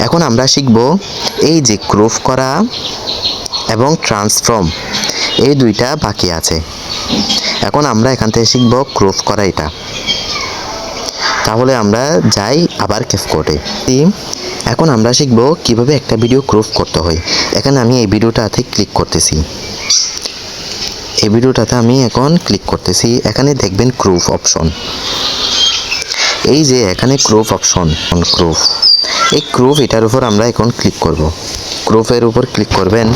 এখন আমরা শিখব এই যে ক্রপ করা এবং ট্রান্সফর্ম, এই দুইটা বাকি আছে। এখন আমরা এখান থেকে শিখব ক্রপ করা এটা। তাহলে আমরা যাই আবার ক্যাপকাটে। এখন আমরা শিখব কিভাবে একটা ভিডিও ক্রপ করতে হয়। এখানে আমি এই ভিডিওটাতে ক্লিক করতেছি, এই ভিডিওটাতে আমি এখন ক্লিক করতেছি। এখানে দেখবেন ক্রপ অপশন, এই যে এখানে ক্রপ অপশন, ক্রপ, এই ক্রপ এটার উপর আমরা এখন ক্লিক করব। ক্রপের উপর ক্লিক করবেন,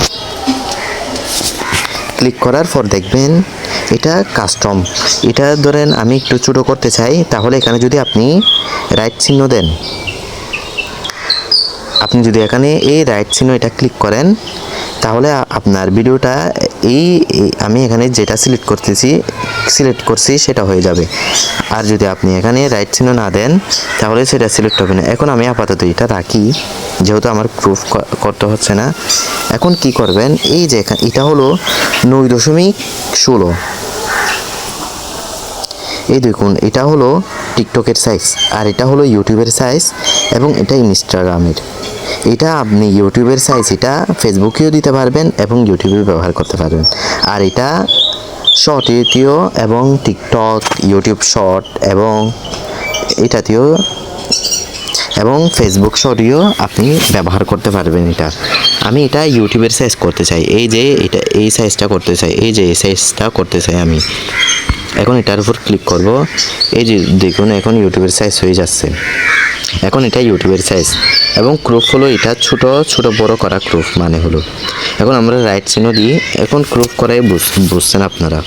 ক্লিক করার পর দেখবেন এটা কাস্টম। এটা ধরেন আমি একটু ছোটো করতে চাই, তাহলে এখানে যদি আপনি রাইট চিহ্ন দেন, আপনি যদি এখানে এই রাইট চিহ্ন এটা ক্লিক করেন, তাহলে আপনার ভিডিওটা এই আমি এখানে যেটা সিলেক্ট করছি সেটা হয়ে যাবে। আর যদি আপনি এখানে রাইট চিহ্ন না দেন, তাহলে সেটা সিলেক্ট হবে না। এখন আমি আপাতত এটা রাখি, যেহেতু আমার প্রুফ করতে হচ্ছে না। এখন কি করবেন, এই যে এটা হলো 9.16, এই দেখুন এটা হলো টিকটকের সাইজ, আর এটা হলো ইউটিউবের সাইজ, এবং এটা ইনস্টাগ্রামের। এটা আপনি ইউটিউবের সাইজ এটা ফেসবুকেও দিতে পারবেন এবং ইউটিউবেও ব্যবহার করতে পারবেন। আর এটা শর্ট ইউটিউব এবং টিকটক, ইউটিউব শর্ট এবং এটাতেও এবং ফেসবুক শর্টেও আপনি ব্যবহার করতে পারবেন। এটা আমি এটা ইউটিউবের সাইজ করতে চাই, এই যে এটা এই সাইজটা করতে চাই, এই যে এই সাইজটা করতে চাই আমি। এখন এটার উপর ক্লিক করব, এই যে দেখুন এখন ইউটিউবের সাইজ হয়ে যাচ্ছে। এখন এটা ইউটিউবের সাইজ এবং ক্রপ হলো এটা ছোট ছোট বড় করা ক্রপ মানে হলো। এখন আমরা রাইট চিহ্ন দিই, এখন ক্রপ করাই বুঝছেন আপনারা।